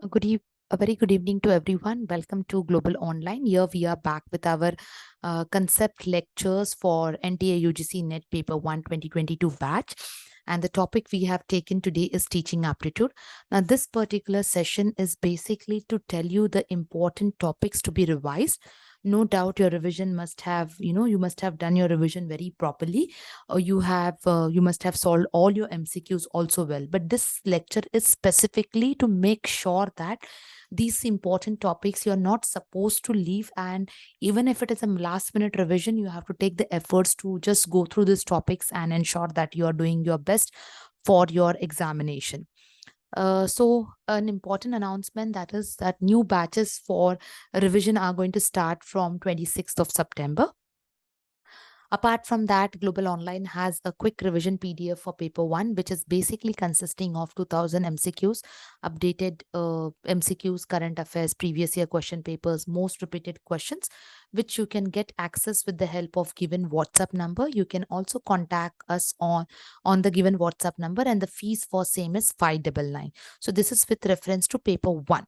A good eve- a very good evening to everyone. Welcome to Global Online. Here we are back with our concept lectures for NTA UGC Net Paper 1 2022 batch. And the topic we have taken today is teaching aptitude. Now, this particular session is basically to tell you the important topics to be revised. No doubt your revision must have, you must have done your revision very properly, or you must have solved all your MCQs also well. But this lecture is specifically to make sure that these important topics you're not supposed to leave, and even if it is a last minute revision, you have to take the efforts to just go through these topics and ensure that you are doing your best for your examination. So an important announcement, that is that new batches for revision are going to start from 26th of September. Apart from that, Global Online has a quick revision PDF for paper 1, which is basically consisting of 2000 MCQs, updated MCQs, current affairs, previous year question papers, most repeated questions, which you can get access with the help of given WhatsApp number. You can also contact us on the given WhatsApp number, and the fees for same is 599. So this is with reference to paper 1.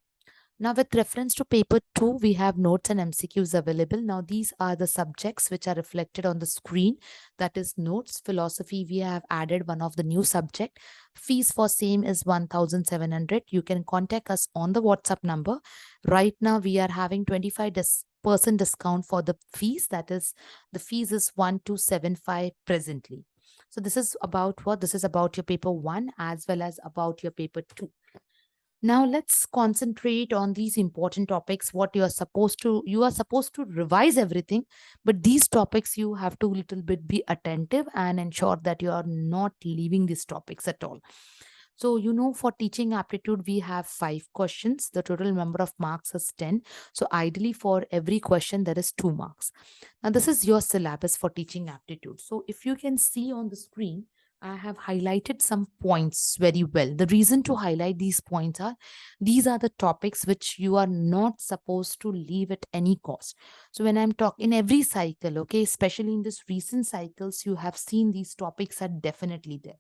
Now, with reference to paper 2, we have notes and MCQs available. Now, these are the subjects which are reflected on the screen. That is notes. Philosophy, we have added one of the new subject. Fees for same is 1,700. You can contact us on the WhatsApp number. Right now, we are having 25% discount for the fees. That is, the fees is 1,275 presently. So this is about what? This is about your paper 1 as well as about your paper 2. Now let's concentrate on these important topics. What you are supposed to revise everything, but these topics you have to little bit be attentive and ensure that you are not leaving these topics at all. So, for teaching aptitude, we have 5 questions. The total number of marks is 10. So, ideally, for every question, there is 2 marks. Now, this is your syllabus for teaching aptitude. So, if you can see on the screen, I have highlighted some points very well. The reason to highlight these points are these are the topics which you are not supposed to leave at any cost. So, when I'm talking in every cycle, okay, especially in this recent cycles, you have seen these topics are definitely there.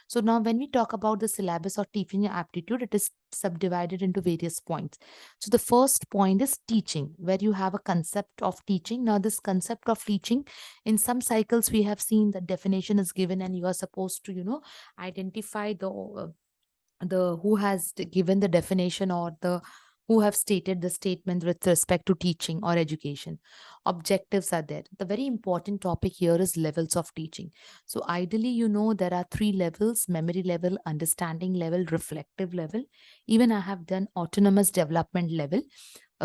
So now when we talk about the syllabus or teaching aptitude, it is subdivided into various points. So the first point is teaching, where you have a concept of teaching. Now this concept of teaching, in some cycles we have seen the definition is given and you are supposed to, identify the who has given the definition or the who have stated the statement with respect to teaching or education. Objectives are there. The very important topic here is levels of teaching. So ideally, there are 3 levels: memory level, understanding level, reflective level. Even I have done autonomous development level,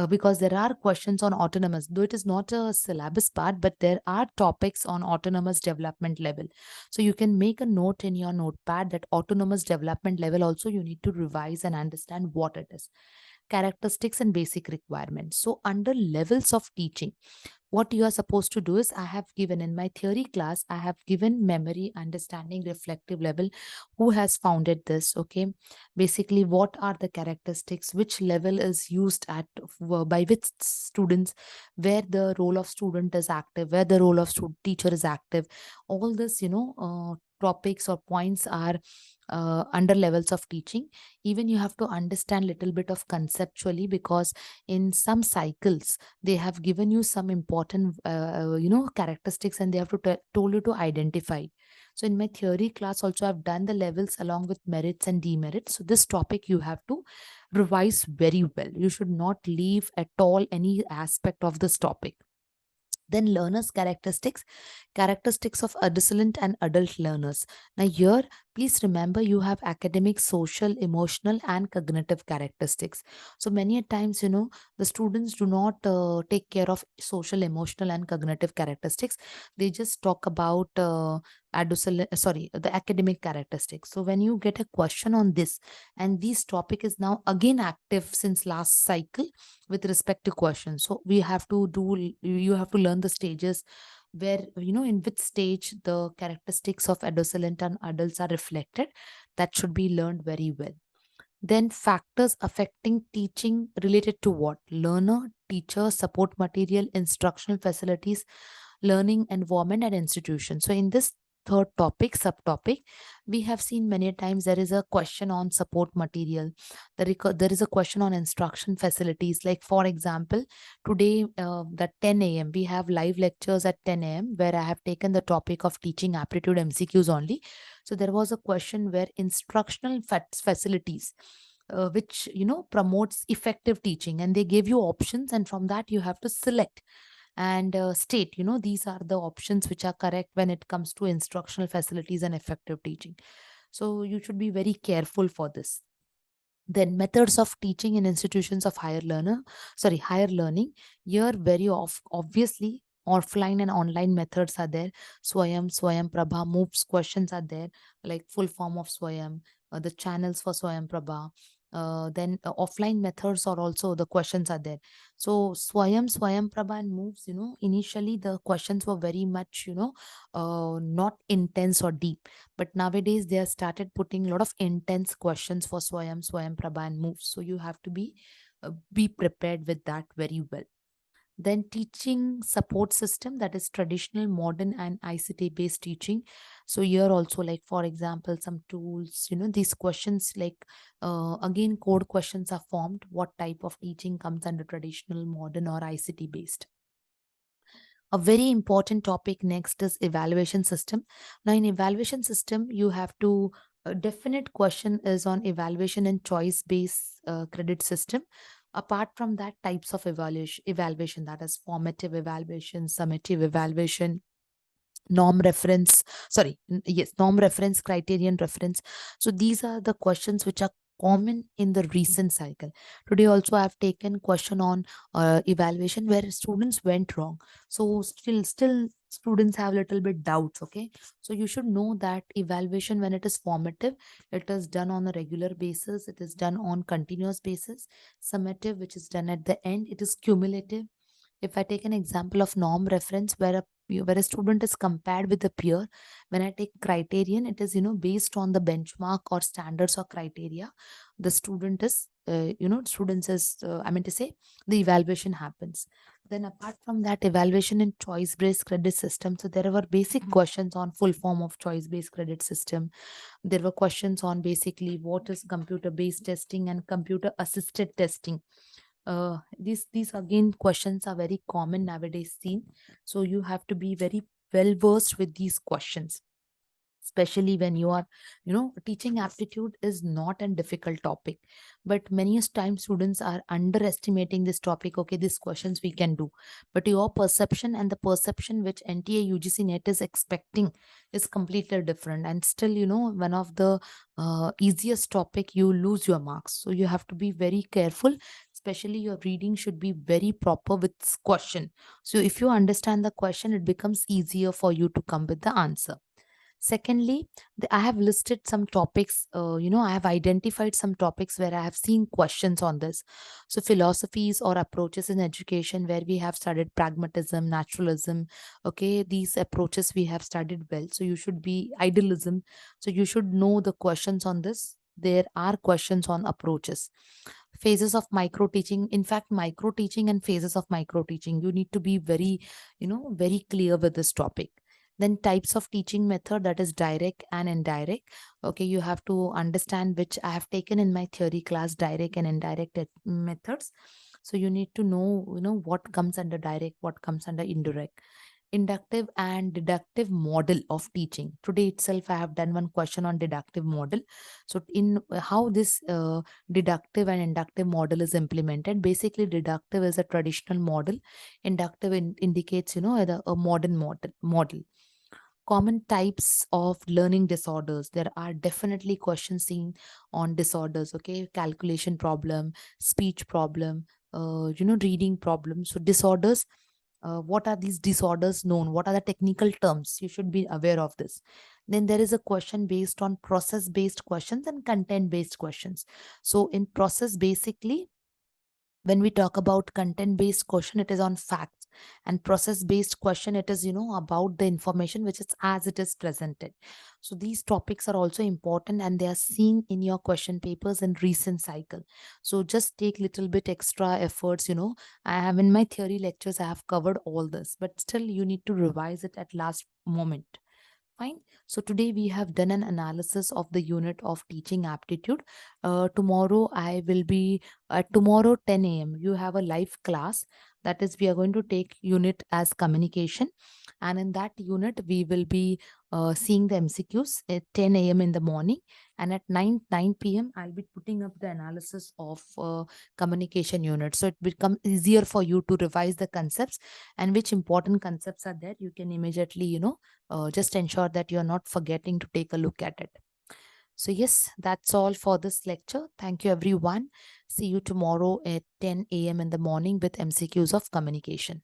because there are questions on autonomous, though it is not a syllabus part, but there are topics on autonomous development level. So you can make a note in your notepad that autonomous development level also you need to revise and understand what it is. Characteristics and basic requirements. So under levels of teaching, what you are supposed to do is, I have given in my theory class, I have given memory, understanding, reflective level, who has founded this. Okay, basically what are the characteristics, which level is used at by which students, where the role of student is active, where the role of teacher is active. All this, topics or points are under levels of teaching. Even you have to understand little bit of conceptually, because in some cycles they have given you some important characteristics, and they have to told you to identify. So in my theory class also, I've done the levels along with merits and demerits. So this topic you have to revise very well. You should not leave at all any aspect of this topic. Then learners characteristics of adolescent and adult learners. Now here, please remember, you have academic, social, emotional and cognitive characteristics. So many a times, the students do not take care of social, emotional and cognitive characteristics. They just talk about the academic characteristics. So when you get a question on this, and this topic is now again active since last cycle with respect to questions, so you have to learn the stages, where in which stage the characteristics of adolescent and adults are reflected. That should be learned very well. Then factors affecting teaching related to what? Learner, teacher, support material, instructional facilities, learning environment and institution. So in this third topic, subtopic. We have seen many times there is a question on support material. There is a question on instruction facilities. Like for example, today at 10 a.m. we have live lectures at 10 a.m. where I have taken the topic of teaching aptitude MCQs only. So there was a question where instructional facilities, which promotes effective teaching, and they give you options, and from that you have to select and state, these are the options which are correct when it comes to instructional facilities and effective teaching. So you should be very careful for this. Then methods of teaching in institutions of higher learning. Here very obviously offline and online methods are there. Swayam Prabha, MOOCs questions are there, like full form of Swayam, the channels for Swayam Prabha. Then offline methods are also, the questions are there. So Swayam Prabha and MOOCs, initially the questions were very much, not intense or deep. But nowadays they have started putting a lot of intense questions for Swayam Prabha and MOOCs. So you have to be prepared with that very well. Then teaching support system, that is traditional, modern, and ICT based teaching. So here also, like for example, some tools, these questions, like again code questions are formed. What type of teaching comes under traditional, modern, or ICT based? A very important topic next is evaluation system. Now in evaluation system, you have to, a definite question is on evaluation and choice based credit system. Apart from that, types of evaluation, that is formative evaluation, summative evaluation, norm reference, criterion reference. So these are the questions which are common in the recent cycle. Today also I have taken question on evaluation where students went wrong. So still students have little bit doubts. Okay, so you should know that evaluation, when it is formative, it is done on a regular basis, it is done on continuous basis. Summative, which is done at the end, it is cumulative. If I take an example of norm reference, where a student is compared with a peer, when I take criterion, it is based on the benchmark or standards or criteria. The student is students is I mean to say, the evaluation happens. Then apart from that, evaluation in choice based credit system. So there were basic questions on full form of choice based credit system. There were questions on basically what is computer based testing and computer assisted testing. These again questions are very common nowadays seen. So you have to be very well versed with these questions, especially when you are, teaching aptitude is not a difficult topic, but many times students are underestimating this topic. Okay, these questions we can do, but your perception and the perception which NTA UGC net is expecting is completely different, and still, one of the easiest topic, you lose your marks. So you have to be very careful, especially your reading should be very proper with question. So if you understand the question, it becomes easier for you to come with the answer. Secondly, I have listed some topics, I have identified some topics where I have seen questions on this. So, philosophies or approaches in education, where we have studied pragmatism, naturalism. Okay, these approaches we have studied well. So, you should be idealism. So, you should know the questions on this. There are questions on approaches. Phases of micro teaching. In fact, micro teaching and phases of micro teaching, you need to be very, very clear with this topic. Then types of teaching method, that is direct and indirect. Okay, you have to understand, which I have taken in my theory class, direct and indirect methods. So you need to know, what comes under direct, what comes under indirect. Inductive and deductive model of teaching. Today itself I have done one question on deductive model. So in how this deductive and inductive model is implemented, basically deductive is a traditional model, inductive indicates, a modern model. Common types of learning disorders. There are definitely questions seen on disorders. Okay, calculation problem, speech problem, reading problem. So disorders, what are these disorders known? What are the technical terms? You should be aware of this. Then there is a question based on process based questions and content based questions. So in process, basically, when we talk about content based question, it is on facts, and process based question, it is, about the information which is as it is presented. So these topics are also important, and they are seen in your question papers in recent cycle. So just take little bit extra efforts. I have, in my theory lectures, I have covered all this, but still you need to revise it at last moment. Fine. So today we have done an analysis of the unit of teaching aptitude. Tomorrow I will be at tomorrow 10 a.m. You have a live class. That is, we are going to take unit as communication, and in that unit we will be seeing the MCQs at 10 a.m. in the morning, and at 9 p.m. I'll be putting up the analysis of communication unit. So it becomes easier for you to revise the concepts and which important concepts are there. You can immediately just ensure that you're not forgetting to take a look at it. So, yes, that's all for this lecture. Thank you, everyone. See you tomorrow at 10 a.m. in the morning with MCQs of communication.